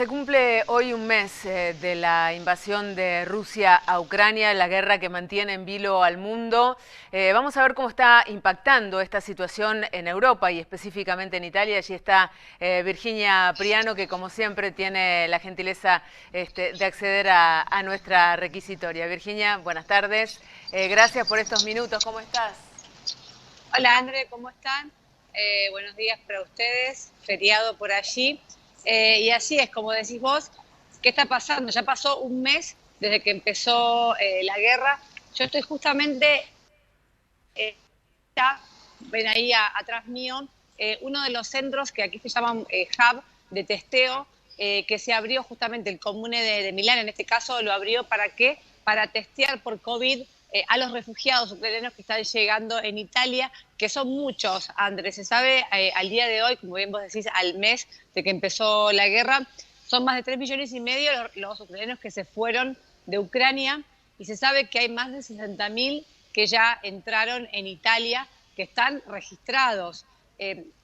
Se cumple hoy un mes de la invasión de Rusia a Ucrania, la guerra que mantiene en vilo al mundo. Vamos a ver cómo está impactando esta situación en Europa y específicamente en Italia. Allí está Virginia Priano, que como siempre tiene la gentileza de acceder a nuestra requisitoria. Virginia, buenas tardes. Gracias por estos minutos. ¿Cómo estás? Hola André, ¿cómo están? Buenos días para ustedes, feriado por allí. Y así es, como decís vos, ¿qué está pasando? Ya pasó un mes desde que empezó la guerra. Yo estoy justamente, ya, ven ahí atrás mío, uno de los centros que aquí se llaman hub de testeo, que se abrió justamente el Comune de Milán, en este caso lo abrió ¿para qué? Para testear por COVID a los refugiados ucranianos que están llegando en Italia, que son muchos, Andrés. Se sabe al día de hoy, como bien vos decís, al mes de que empezó la guerra, son más de 3,5 millones los ucranianos que se fueron de Ucrania, y se sabe que hay más de 60.000 que ya entraron en Italia, que están registrados.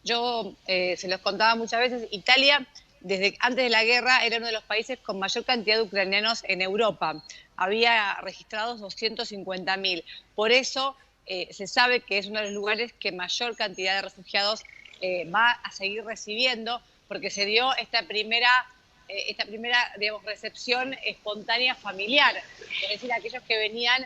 Yo se los contaba muchas veces, Italia desde antes de la guerra era uno de los países con mayor cantidad de ucranianos en Europa. Había registrados 250.000. Por eso se sabe que es uno de los lugares que mayor cantidad de refugiados va a seguir recibiendo, porque se dio esta primera digamos, recepción espontánea familiar. Es decir, aquellos que venían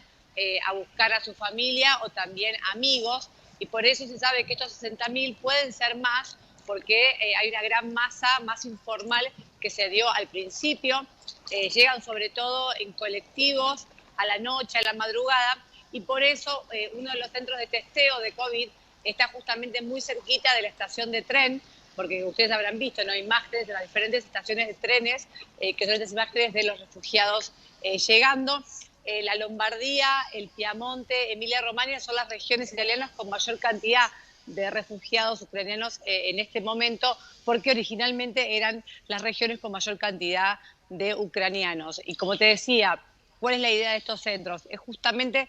a buscar a su familia o también amigos, y por eso se sabe que estos 60.000 pueden ser más, porque hay una gran masa más informal que se dio al principio. Llegan sobre todo en colectivos, a la noche, a la madrugada, y por eso uno de los centros de testeo de COVID está justamente muy cerquita de la estación de tren, porque ustedes habrán visto, ¿no?, imágenes de las diferentes estaciones de trenes, que son estas imágenes de los refugiados llegando. La Lombardía, el Piamonte, Emilia-Romagna son las regiones italianas con mayor cantidad de refugiados ucranianos en este momento, porque originalmente eran las regiones con mayor cantidad de ucranianos. Y como te decía, ¿cuál es la idea de estos centros? Es justamente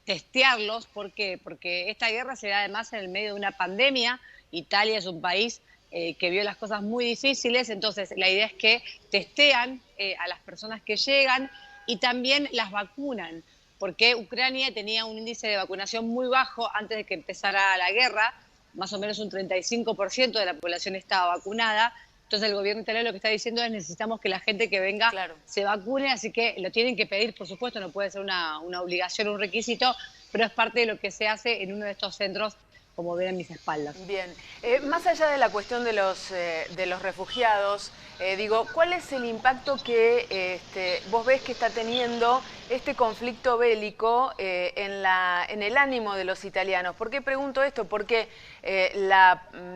testearlos. ¿Por qué? Porque esta guerra se da además en el medio de una pandemia. Italia es un país que vio las cosas muy difíciles, entonces la idea es que testean a las personas que llegan y también las vacunan, porque Ucrania tenía un índice de vacunación muy bajo antes de que empezara la guerra, más o menos un 35% de la población estaba vacunada. Entonces el gobierno italiano lo que está diciendo es: necesitamos que la gente que venga Claro. se vacune, así que lo tienen que pedir, por supuesto, no puede ser una obligación o un requisito, pero es parte de lo que se hace en uno de estos centros, como ven en mis espaldas. Bien, más allá de la cuestión de los refugiados, digo, ¿cuál es el impacto que vos ves que está teniendo este conflicto bélico en el ánimo de los italianos? ¿Por qué pregunto esto? Porque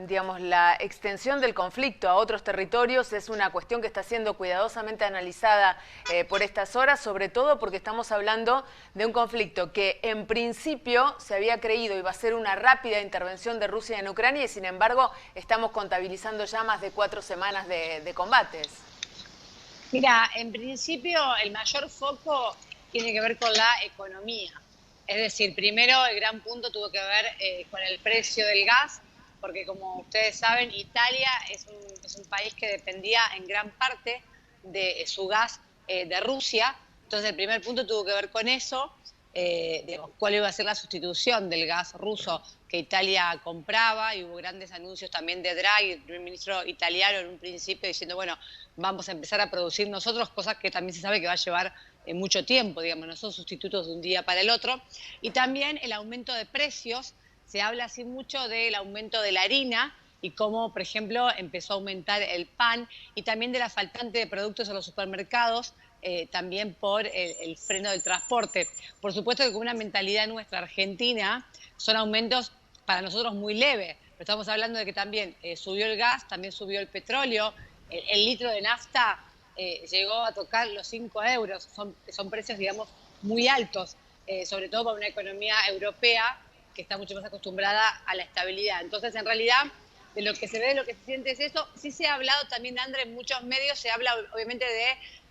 digamos, la extensión del conflicto a otros territorios es una cuestión que está siendo cuidadosamente analizada por estas horas, sobre todo porque estamos hablando de un conflicto que en principio se había creído iba a ser una rápida intervención de Rusia en Ucrania, y sin embargo estamos contabilizando ya más de 4 semanas de combates. Mira, en principio el mayor foco tiene que ver con la economía. Es decir, primero el gran punto tuvo que ver con el precio del gas, porque como ustedes saben, Italia es un país que dependía en gran parte de su gas de Rusia. Entonces el primer punto tuvo que ver con eso, digamos, cuál iba a ser la sustitución del gas ruso que Italia compraba, y hubo grandes anuncios también de Draghi, el primer ministro italiano, en un principio diciendo, bueno, vamos a empezar a producir nosotros, cosas que también se sabe que va a llevar mucho tiempo, digamos, no son sustitutos de un día para el otro. Y también el aumento de precios, se habla así mucho del aumento de la harina y cómo, por ejemplo, empezó a aumentar el pan, y también de la faltante de productos en los supermercados, también por el freno del transporte. Por supuesto que con una mentalidad nuestra argentina son aumentos para nosotros muy leves, pero estamos hablando de que también subió el gas, también subió el petróleo, el litro de nafta llegó a tocar los 5 euros, son precios, digamos, muy altos, sobre todo para una economía europea que está mucho más acostumbrada a la estabilidad. Entonces, en realidad, de lo que se ve, de lo que se siente es eso. Sí se ha hablado también, André, en muchos medios se habla obviamente de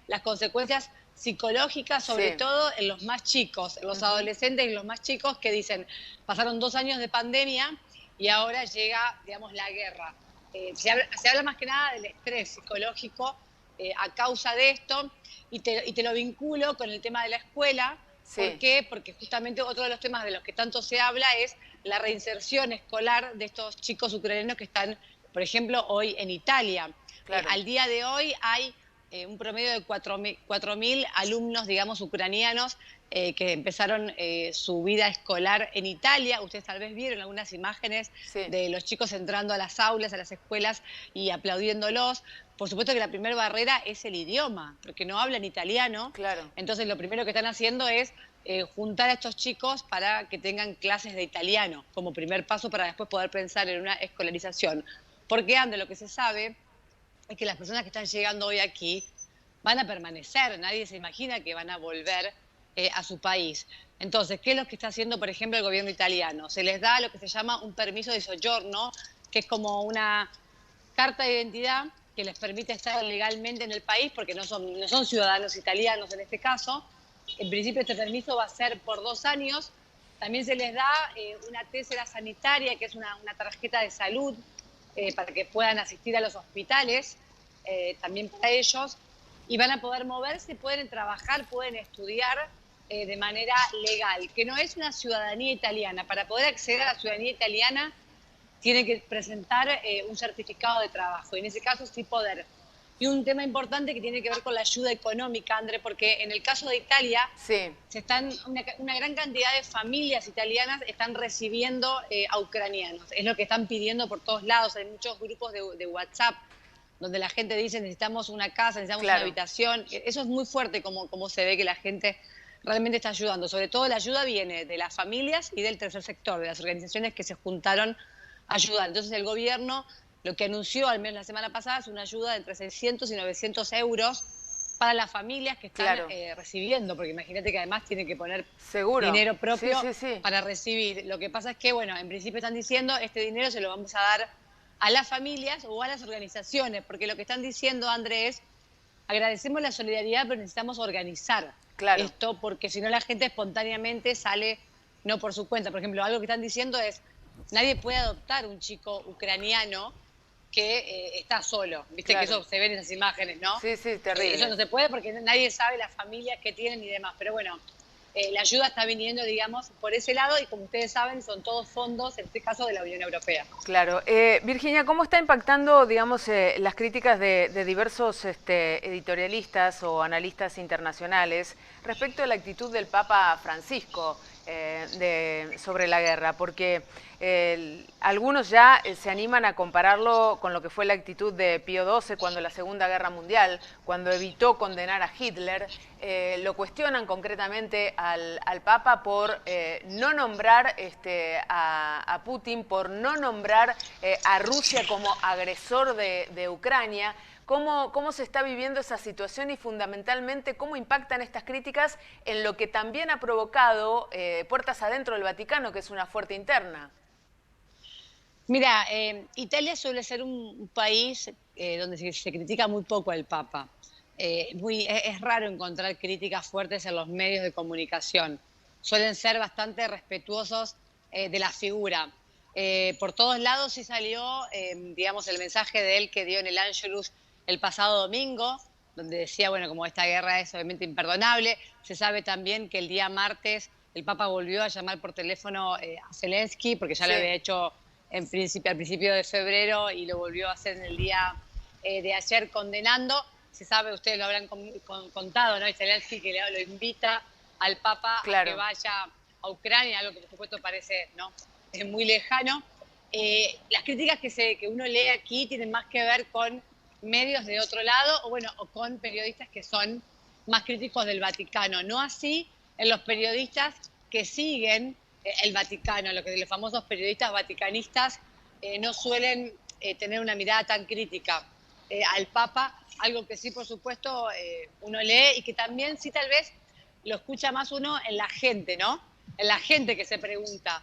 las consecuencias psicológicas, sobre Sí. todo en los más chicos, en los adolescentes y los más chicos, que dicen, pasaron 2 años de pandemia y ahora llega, digamos, la guerra. se habla más que nada del estrés psicológico a causa de esto y te lo vinculo con el tema de la escuela. ¿Por Sí, qué? Porque justamente otro de los temas de los que tanto se habla es la reinserción escolar de estos chicos ucranianos que están, por ejemplo, hoy en Italia. claro. Al día de hoy hay un promedio de 4.000 alumnos, digamos, ucranianos que empezaron su vida escolar en Italia. Ustedes tal vez vieron algunas imágenes Sí, de los chicos entrando a las aulas, a las escuelas y aplaudiéndolos. Por supuesto que la primera barrera es el idioma, porque no hablan italiano. claro. Entonces lo primero que están haciendo es juntar a estos chicos para que tengan clases de italiano como primer paso para después poder pensar en una escolarización. Porque, André, lo que se sabe es que las personas que están llegando hoy aquí van a permanecer, nadie se imagina que van a volver a su país. Entonces, ¿qué es lo que está haciendo, por ejemplo, el gobierno italiano? Se les da lo que se llama un permiso de soggiorno, que es como una carta de identidad que les permite estar legalmente en el país, porque no son ciudadanos italianos en este caso. En principio este permiso va a ser por 2 años. También se les da una tésera sanitaria, que es una tarjeta de salud, para que puedan asistir a los hospitales, también para ellos, y van a poder moverse, pueden trabajar, pueden estudiar de manera legal, que no es una ciudadanía italiana. Para poder acceder a la ciudadanía italiana tiene que presentar un certificado de trabajo, y en ese caso sí poder. Y un tema importante que tiene que ver con la ayuda económica, André, porque en el caso de Italia, Sí, una gran cantidad de familias italianas están recibiendo a ucranianos. Es lo que están pidiendo por todos lados. Hay muchos grupos de WhatsApp donde la gente dice necesitamos una casa, necesitamos una claro. habitación. Eso es muy fuerte como se ve que la gente realmente está ayudando. Sobre todo la ayuda viene de las familias y del tercer sector, de las organizaciones que se juntaron a ayudar. Entonces el gobierno lo que anunció, al menos la semana pasada, es una ayuda de entre 600 y 900 euros para las familias que están Claro, recibiendo, porque imagínate que además tienen que poner seguro. dinero Sí, propio sí, sí. para recibir. Lo que pasa es que, bueno, en principio están diciendo este dinero se lo vamos a dar a las familias o a las organizaciones, porque lo que están diciendo, Andrés, agradecemos la solidaridad, pero necesitamos organizar Claro, esto, porque si no la gente espontáneamente sale no por su cuenta. Por ejemplo, algo que están diciendo es, nadie puede adoptar un chico ucraniano que está solo. Viste que claro. eso se ve en esas imágenes, ¿no? Sí, sí, Eso no terribles. se puede porque nadie sabe las familias que tienen y demás. Pero bueno, la ayuda está viniendo, digamos, por ese lado, y como ustedes saben, son todos fondos, en este caso, de la Unión Europea. Claro. Virginia, ¿cómo está impactando, digamos, las críticas de diversos editorialistas o analistas internacionales respecto a la actitud del Papa Francisco sobre la guerra? Porque algunos ya se animan a compararlo con lo que fue la actitud de Pío XII cuando la Segunda Guerra Mundial, cuando evitó condenar a Hitler. Lo cuestionan concretamente al Papa por no nombrar a Putin, por no nombrar a Rusia como agresor de Ucrania. ¿Cómo se está viviendo esa situación y fundamentalmente cómo impactan estas críticas en lo que también ha provocado puertas adentro del Vaticano, que es una fuerte interna? Mira, Italia suele ser un país donde se critica muy poco al Papa. Es raro encontrar críticas fuertes en los medios de comunicación. Suelen ser bastante respetuosos de la figura. Por todos lados sí salió, digamos, el mensaje de él que dio en el Angelus el pasado domingo, donde decía, bueno, como esta guerra es obviamente imperdonable. Se sabe también que el día martes el Papa volvió a llamar por teléfono a Zelensky, porque ya lo Sí, había hecho al principio de febrero, y lo volvió a hacer en el día de ayer condenando. Se sabe, ustedes lo habrán contado, ¿no? Y Zelensky que lo invita al Papa a que claro, vaya a Ucrania, algo que por supuesto parece, ¿no?, es muy lejano. Las críticas que uno lee aquí tienen más que ver con medios de otro lado, o bueno, o con periodistas que son más críticos del Vaticano. No así en los periodistas que siguen el Vaticano, los famosos periodistas vaticanistas no suelen tener una mirada tan crítica al Papa, algo que sí, por supuesto, uno lee y que también sí tal vez lo escucha más uno en la gente, ¿no? En la gente que se pregunta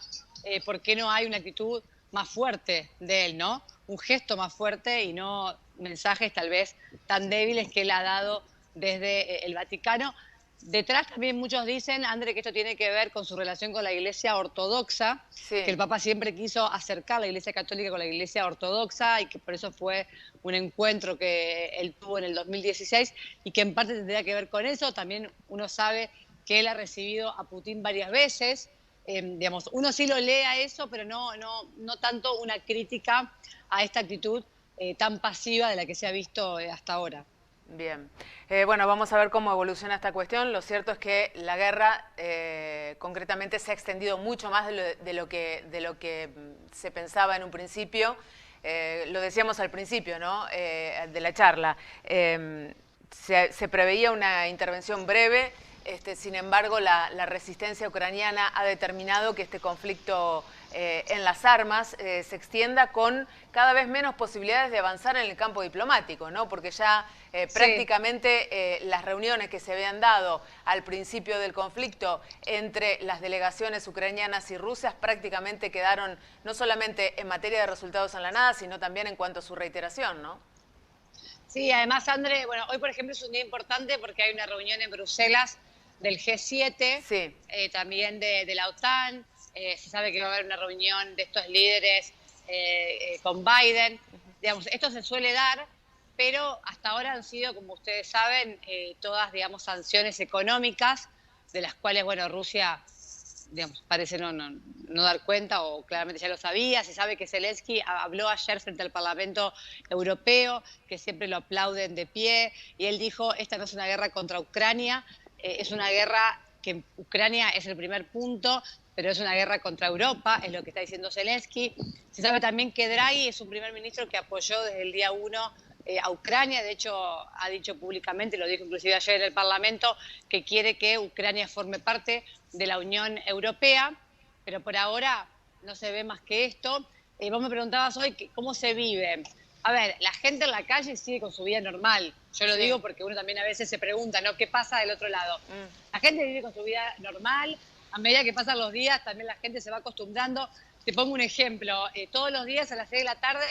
por qué no hay una actitud más fuerte de él, ¿no? Un gesto más fuerte y no mensajes tal vez tan débiles que él ha dado desde el Vaticano. Detrás también muchos dicen, André, que esto tiene que ver con su relación con la Iglesia Ortodoxa, Sí. que el Papa siempre quiso acercar la Iglesia Católica con la Iglesia Ortodoxa y que por eso fue un encuentro que él tuvo en el 2016 y que en parte tendría que ver con eso. También uno sabe que él ha recibido a Putin varias veces. Digamos, uno sí lo lee a eso, pero no tanto una crítica a esta actitud tan pasiva de la que se ha visto hasta ahora. Bien. Bueno, vamos a ver cómo evoluciona esta cuestión. Lo cierto es que la guerra concretamente se ha extendido mucho más de lo que se pensaba en un principio. Lo decíamos al principio, ¿no? De la charla. Se preveía una intervención breve. Sin embargo, la resistencia ucraniana ha determinado que este conflicto en las armas se extienda con cada vez menos posibilidades de avanzar en el campo diplomático, ¿no? Porque ya prácticamente las reuniones que se habían dado al principio del conflicto entre las delegaciones ucranianas y rusas prácticamente quedaron no solamente en materia de resultados en la nada, sino también en cuanto a su reiteración, ¿no? Sí, además, André, bueno, hoy por ejemplo es un día importante porque hay una reunión en Bruselas del G7, Sí. también de la OTAN. Se sabe que va a haber una reunión de estos líderes con Biden. Digamos, esto se suele dar, pero hasta ahora han sido, como ustedes saben, todas, digamos, sanciones económicas, de las cuales, bueno, Rusia, digamos, parece no dar cuenta o claramente ya lo sabía. Se sabe que Zelensky habló ayer frente al Parlamento Europeo, que siempre lo aplauden de pie, y él dijo, esta no es una guerra contra Ucrania, es una guerra que Ucrania es el primer punto, pero es una guerra contra Europa, es lo que está diciendo Zelensky. Se sabe también que Draghi es un primer ministro que apoyó desde el día 1 a Ucrania. De hecho, ha dicho públicamente, lo dijo inclusive ayer en el Parlamento, que quiere que Ucrania forme parte de la Unión Europea, pero por ahora no se ve más que esto. Vos me preguntabas hoy cómo se vive. A ver, la gente en la calle sigue con su vida normal. Yo lo digo porque uno también a veces se pregunta, ¿no? ¿Qué pasa del otro lado? La gente vive con su vida normal. A medida que pasan los días, también la gente se va acostumbrando. Te pongo un ejemplo. Todos los días a las 6 de la tarde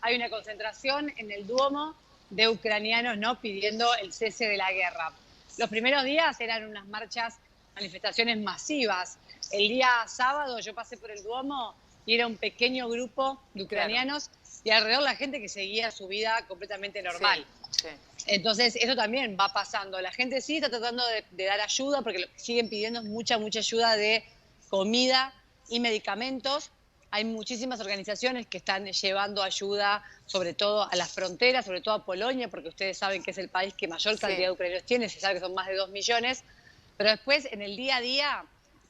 hay una concentración en el Duomo de ucranianos, ¿no? Pidiendo el cese de la guerra. Los primeros días eran unas marchas, manifestaciones masivas. El día sábado yo pasé por el Duomo y era un pequeño grupo de ucranianos y alrededor la gente que seguía su vida completamente normal. Sí. Entonces, eso también va pasando. La gente sí está tratando de dar ayuda porque lo que siguen pidiendo es mucha ayuda de comida y medicamentos. Hay muchísimas organizaciones que están llevando ayuda, sobre todo a las fronteras, sobre todo a Polonia, porque ustedes saben que es el país que mayor cantidad de ucranianos tiene, se sabe que son más de 2 millones. Pero después, en el día a día,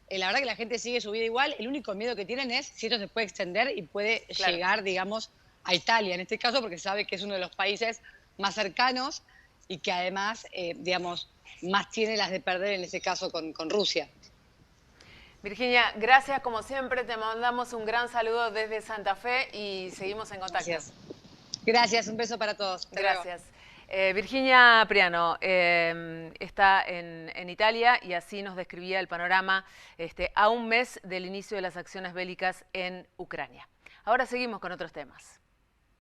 la verdad que la gente sigue su vida igual. El único miedo que tienen es si esto se puede extender y puede llegar, digamos, a Italia, en este caso, porque sabe que es uno de los países más cercanos y que además, digamos, más tiene las de perder en ese caso con Rusia. Virginia, gracias como siempre, te mandamos un gran saludo desde Santa Fe y seguimos en contacto. Gracias. Gracias, un beso para todos. Hasta Gracias. Virginia Priano está en Italia y así nos describía el panorama a un mes del inicio de las acciones bélicas en Ucrania. Ahora seguimos con otros temas.